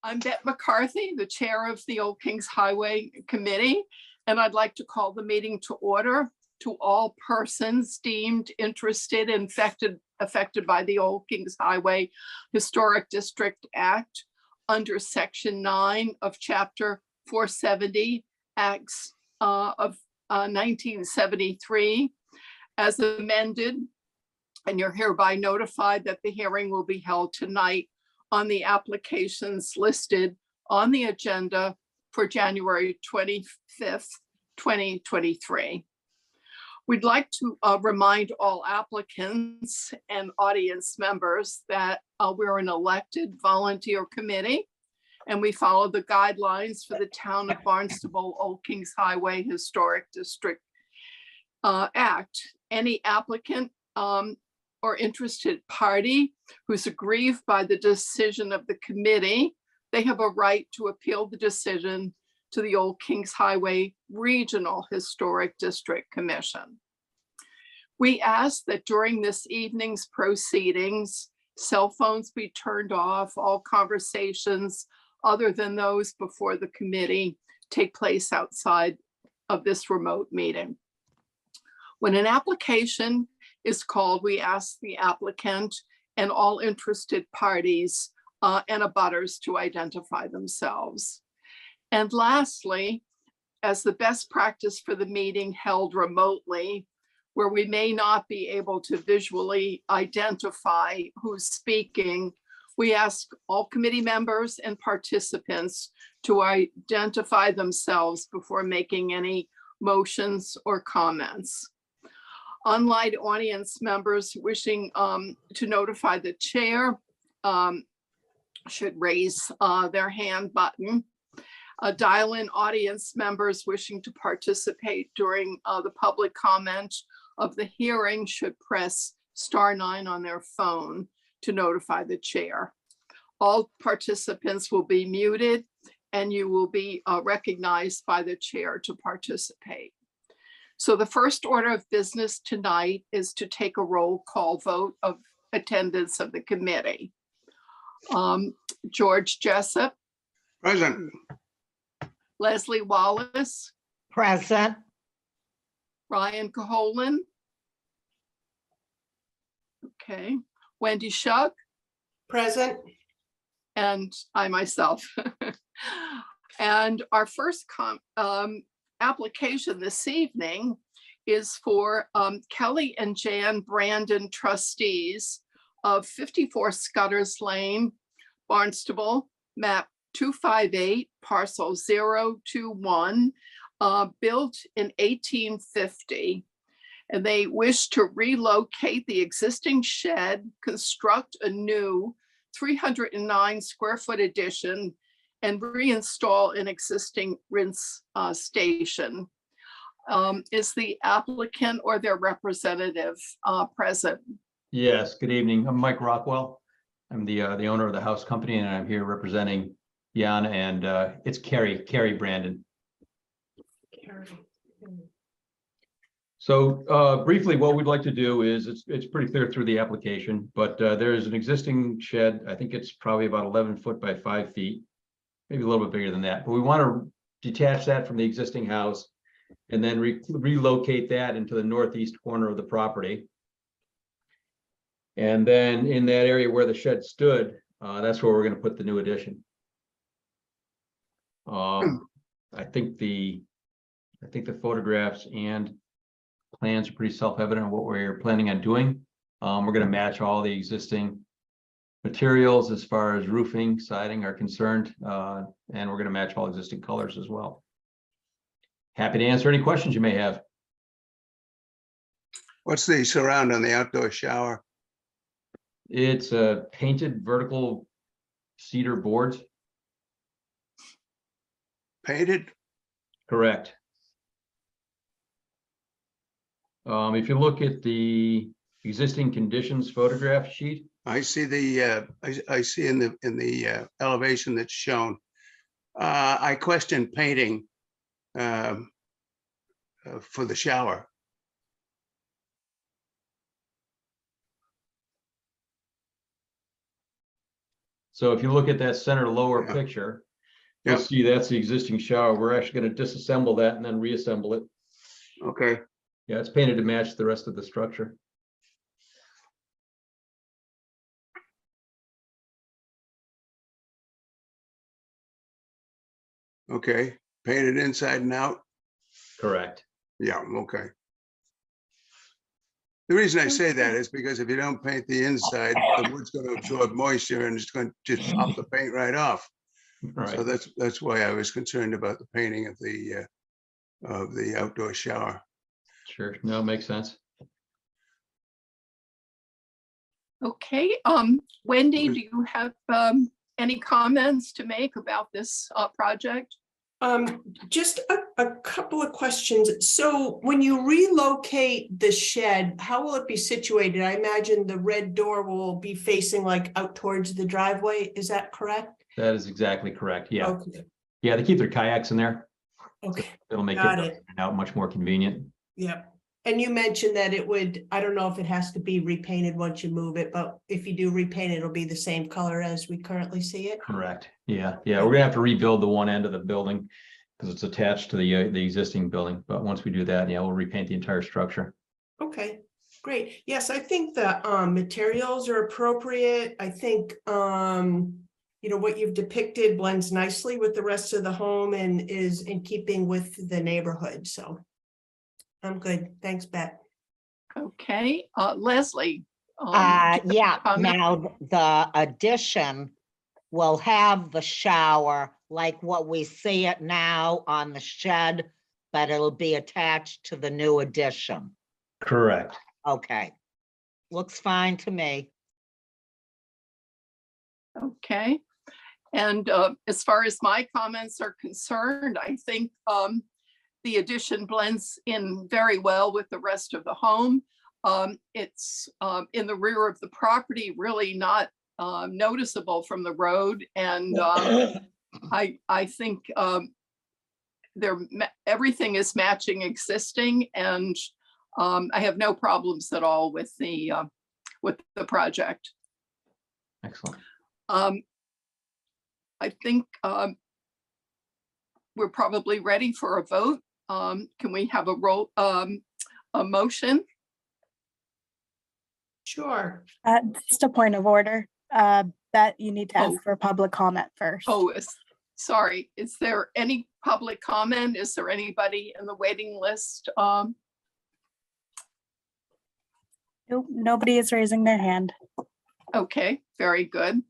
I'm Bette McCarthy, the chair of the Old Kings Highway Committee, and I'd like to call the meeting to order. To all persons deemed interested and affected by the Old Kings Highway Historic District Act under Section 9 of Chapter 470 Acts of 1973 as amended, and you're hereby notified that the hearing will be held tonight on the applications listed on the agenda for January 25th, 2023. We'd like to remind all applicants and audience members that we're an elected volunteer committee and we follow the guidelines for the Town of Barnstable Old Kings Highway Historic District Act. Any applicant or interested party who's aggrieved by the decision of the committee, they have a right to appeal the decision to the Old Kings Highway Regional Historic District Commission. We ask that during this evening's proceedings, cell phones be turned off, all conversations other than those before the committee take place outside of this remote meeting. When an application is called, we ask the applicant and all interested parties and abutters to identify themselves. And lastly, as the best practice for the meeting held remotely, where we may not be able to visually identify who's speaking, we ask all committee members and participants to identify themselves before making any motions or comments. Online audience members wishing to notify the chair should raise their hand button. Dial-in audience members wishing to participate during the public comment of the hearing should press *9 on their phone to notify the chair. All participants will be muted and you will be recognized by the chair to participate. So the first order of business tonight is to take a roll call vote of attendance of the committee. George Jessup. Present. Leslie Wallace. Present. Ryan Caholen. Okay. Wendy Shug. Present. And I myself. And our first application this evening is for Kelly and Jan Brandon, trustees of 54 Scudder's Lane, Barnstable, map 258, parcel 021, built in 1850. And they wish to relocate the existing shed, construct a new 309 square foot addition, and reinstall an existing rinse station. Is the applicant or their representative present? Yes, good evening. I'm Mike Rockwell. I'm the owner of the house company, and I'm here representing Jan and it's Carrie Brandon. So briefly, what we'd like to do is it's pretty clear through the application, but there is an existing shed. I think it's probably about 11 foot by 5 feet, maybe a little bit bigger than that. But we want to detach that from the existing house and then relocate that into the northeast corner of the property. And then in that area where the shed stood, that's where we're going to put the new addition. I think the photographs and plans are pretty self-evident on what we're planning on doing. We're going to match all the existing materials as far as roofing, siding are concerned, and we're going to match all existing colors as well. Happy to answer any questions you may have. What's the surround on the outdoor shower? It's a painted vertical cedar boards. Painted? Correct. If you look at the existing conditions photograph sheet, I see the I see in the elevation that's shown. I question painting for the shower. So if you look at that center lower Yeah. picture, you'll Yep. see that's the existing shower. We're actually going to disassemble that and then reassemble it. Okay, Yeah, it's painted to match the rest of the structure. okay. Painted inside and out? Correct. Yeah, okay. The reason I say that is because if you don't paint the inside, the wood's going to absorb moisture and it's going to just pop the paint right off. All So right. that's why I was concerned about the painting of the outdoor shower. Sure. No, makes sense. Okay, Wendy, do you have any comments to make about this project? Just a couple of questions. So when you relocate the shed, how will it be situated? I imagine the red door will be facing like out towards the driveway. Is that correct? That is exactly correct. Yeah. Okay, Yeah, they keep their kayaks in there. okay, It'll make got it it. out much more convenient. Yeah. And you mentioned that it would, I don't know if it has to be repainted once you move it, but if you do repaint it, it'll be the same color as we currently see it. Correct. Yeah. Yeah. We're gonna have to rebuild the one end of the building because it's attached to the existing building. But once we do that, yeah, we'll repaint the entire structure. Okay, great. Yes, I think the materials are appropriate. I think you know, what you've depicted blends nicely with the rest of the home and is in keeping with the neighborhood. So I'm good. Thanks, Beth. Okay, Leslie. do you Yeah, have a comment? now the addition will have the shower like what we see it now on the shed, but it'll be attached to the new addition. Correct. Okay. Looks fine to me. Okay, and as far as my comments are concerned, I think the addition blends in very well with the rest of the home. It's in the rear of the property, really not noticeable from the road, and I think everything is matching existing, and I have no problems at all with the project. Excellent. I think we're probably ready for a vote. Can we have a motion? Sure. Just a point of order, that you need to ask Oh. for public comment first. Oh, sorry. Is there any public comment? Is there anybody in the waiting list? Nope, nobody is raising their hand. Okay, very good.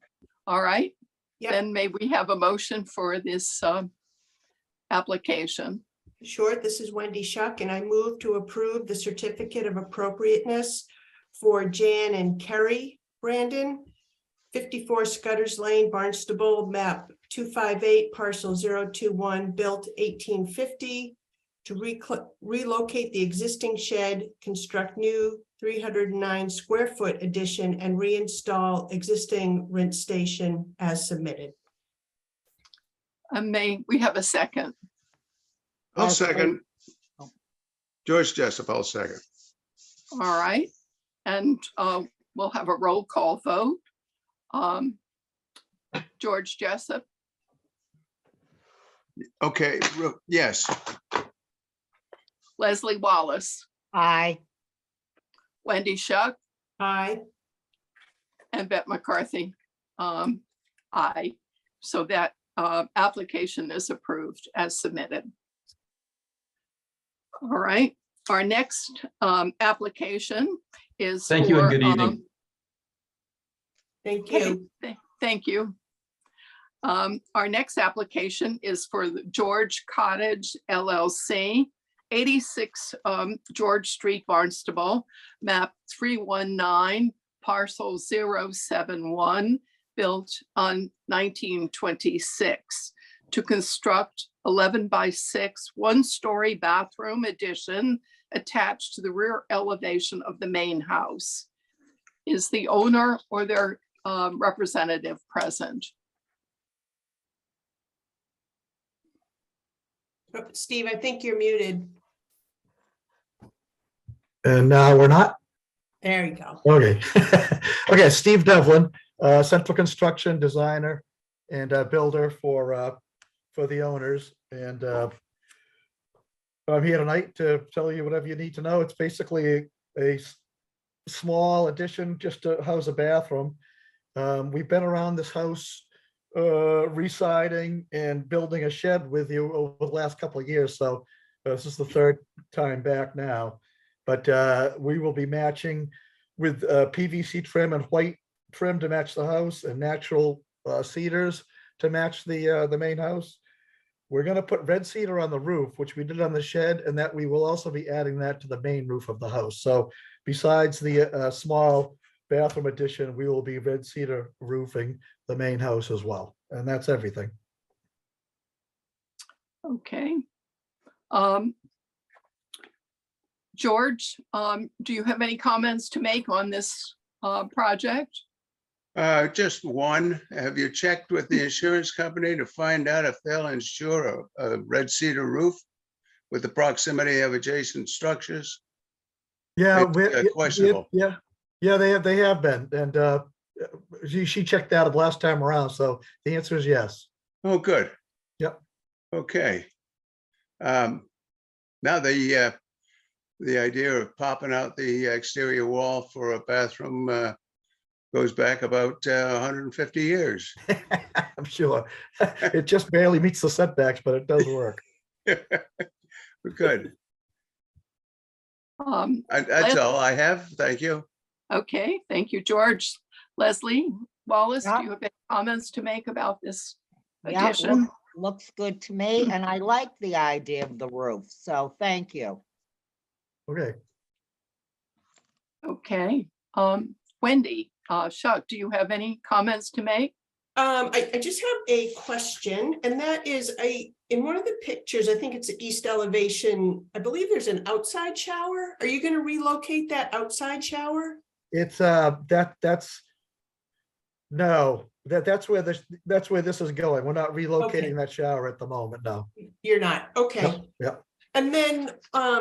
All right. Yep. Then may we have a motion for this application? Sure. This is Wendy Shuck, and I move to approve the certificate of appropriateness for Jan and Kerry Brandon, 54 Scudder's Lane, Barnstable, map 258, parcel 021, built 1850, to relocate the existing shed, construct new 309 square foot addition, and reinstall existing rinse station as submitted. May we have a second? I'll Leslie. second. George Jessup, I'll second. All right. And we'll have a roll call vote. George Jessup, Okay, yes, Leslie Wallace, Aye. Wendy Shuck, Aye. and Bette McCarthy. Aye. So that application is approved as submitted. All right, our next application is. Thank you and for, good evening. Thank Okay, you. thank you. Our next application is for the George Cottage LLC, 86 George Street, Barnstable, map 319, parcel 071, built on 1926, to construct 11 by 6 one-story bathroom addition attached to the rear elevation of the main house. Is the owner or their representative present? Oh, Steve, I think you're muted. And we're not? There you go. Okay. Okay, Steve Devlin, central construction designer and builder for the owners. And I'm here tonight to tell you whatever you need to know. It's basically a small addition just to house a bathroom. We've been around this house re-siding and building a shed with you over the last couple of years. So this is the third time back now. But we will be matching with PVC trim and white trim to match the house and natural cedars to match the main house. We're going to put red cedar on the roof, which we did on the shed, and that we will also be adding that to the main roof of the house. So besides the small bathroom addition, we will be red cedar roofing the main house as well. And that's everything. Okay. George, do you have any comments to make on this project? Just one, have you checked with the insurance company to find out if they'll insure a red cedar roof with the proximity of adjacent structures? Yeah, It's, questionable. yeah, they have been. And she checked out last time around. So the answer is yes. Oh, good. Yep. Okay. Now the idea of popping out the exterior wall for a bathroom goes back about 150 years. I'm sure. It just barely meets the setbacks, but it does work. Good. That's all I have. Thank you. Okay, thank you, George. Leslie Wallace, Yeah. do you have any comments to make about this Yeah, addition? looks good to me, and I like the idea of the roof, so thank you. Okay. Okay, Wendy, Chuck, do you have any comments to make? I just have a question, and that is in one of the pictures, I think it's the east elevation, I believe there's an outside shower. Are you gonna relocate that outside shower? It's that's where this is going. We're not relocating Okay. that shower at the moment. No. You're not, okay. Yep. And then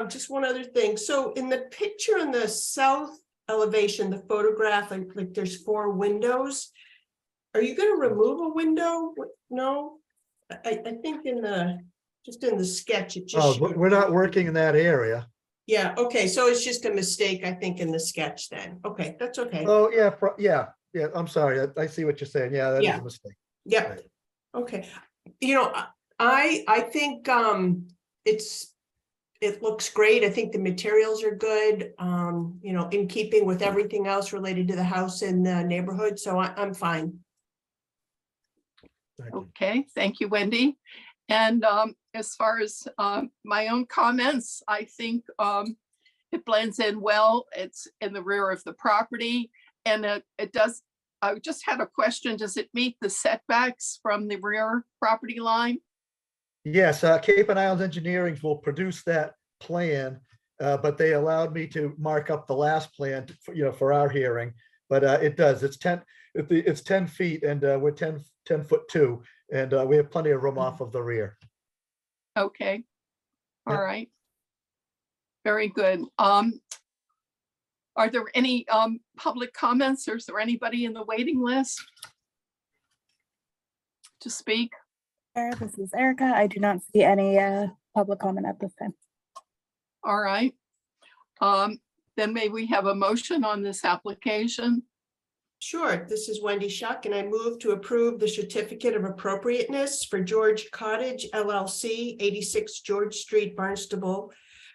just one other thing. So in the picture on the south elevation, the photograph, like there's 4 windows. Are you gonna remove a window? No, I think in the sketch, it just. Oh, showed- we're not working in that area. Yeah, okay, so it's just a mistake, I think, in the sketch then. Okay, that's okay. Oh, yeah, yeah. I'm sorry. I see what you're saying. Yeah, that is Yeah. a mistake. Yep, Right. okay. You know, I think it looks great. I think the materials are good, you know, in keeping with everything else related to the house and the neighborhood, so I'm fine. Thank you. Okay, thank you, Wendy. And as far as my own comments, I think it blends in well. It's in the rear of the property, and it does. I just had a question. Does it meet the setbacks from the rear property line? Yes, Cape and Islands Engineering will produce that plan, but they allowed me to mark up the last plan, for our hearing. But it does. It's 10 feet, and we're 10 foot 2, and we have plenty of room off of the rear. Okay, all Yeah. right. Very good. Are there any public comments, or is there anybody in the waiting list to speak? This is Erica. I do not see any public comment at this time. All right. Then may we have a motion on this application? Sure, this is Wendy Schuck, and I move to approve the certificate of appropriateness for George Cottage LLC, 86 George Street, Barnstable,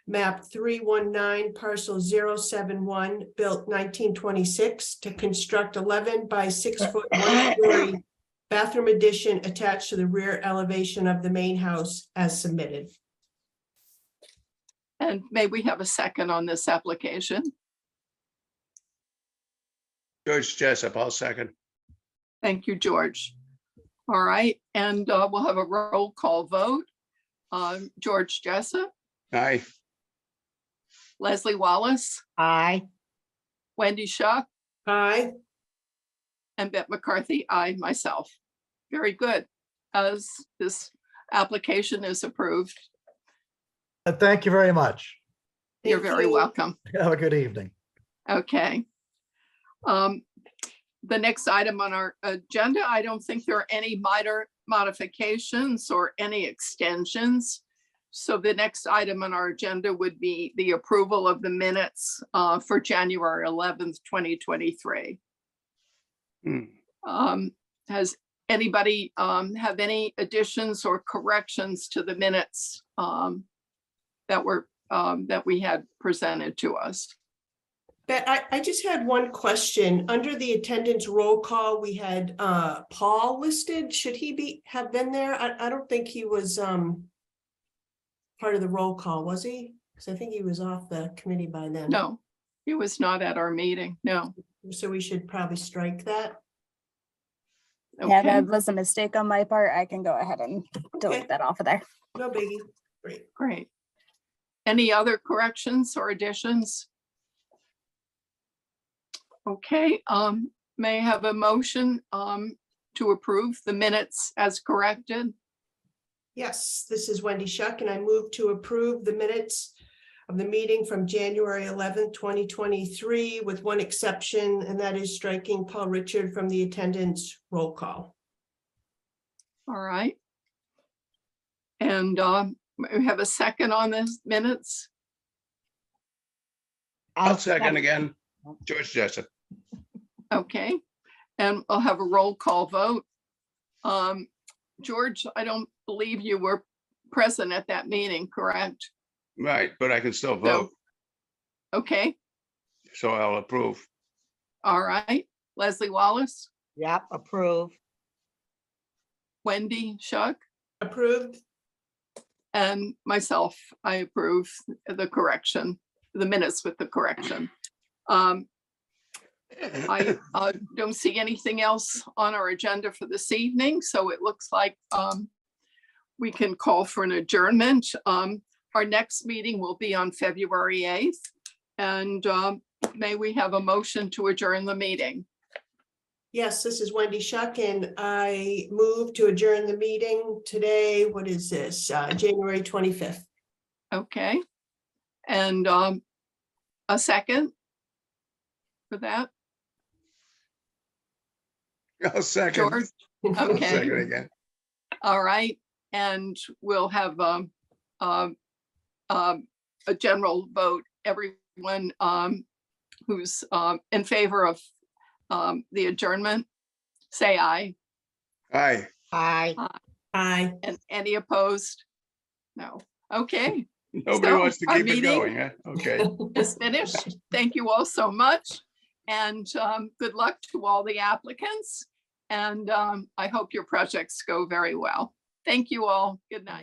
map 319, parcel 071, built 1926, to construct 11 by 6 foot 1 story bathroom addition attached to the rear elevation of the main house as submitted. And may we have a second on this application? George Jessup, I'll second. Thank you, George. All right, and we'll have a roll call vote. George Jessup, Aye. Leslie Wallace, Aye. Wendy Schuck, Aye. and Bette McCarthy, I myself. Very good. As this application is approved, Thank you very much. you're Thank very you. welcome. Have a good evening. Okay. the next item on our agenda, I don't think there are any minor modifications or any extensions. So the next item on our agenda would be the approval of the minutes for January 11th, 2023. Has anybody have any additions or corrections to the minutes that we had presented to us? But I just had one question. Under the attendance roll call, we had Paul listed. Should he have been there? I don't think he was part of the roll call, was he? Because I think he was off the committee by then. No, he was not at our meeting. No. So we should probably strike that. Yeah, Okay, that was a mistake on my part. I can go ahead and delete Okay. that off of there. No biggie. Great. great. Any other corrections or additions? Okay, may I have a motion to approve the minutes as corrected? Yes, this is Wendy Shuck, and I move to approve the minutes of the meeting from January 11th, 2023, with one exception, and that is striking Paul Richard from the attendance roll call. All right. And we have a second on this minutes. I'll second again. George Jessup. Okay, and I'll have a roll call vote. George, I don't believe you were present at that meeting, correct? Right, but I can still vote, Okay, so I'll approve. all right. Leslie Wallace, Yep, approve. Wendy Shuck, Approved? and myself, I approve the correction, the minutes with the correction. I don't see anything else on our agenda for this evening, so it looks like we can call for an adjournment. Our next meeting will be on February 8th, and may we have a motion to adjourn the meeting? Yes, this is Wendy Shuck, and I move to adjourn the meeting today. What is this? January 25th. Okay, and a second for that, I'll second. George? I'll Okay. second again. All right, and we'll have a general vote. Everyone who's in favor of the adjournment, say aye. Aye. Aye. Aye. And any opposed? No. Okay, Nobody So, wants to our keep it meeting- going, huh? Okay. it's finished. Thank you all so much. And good luck to all the applicants. And I hope your projects go very well. Thank you all. Good night.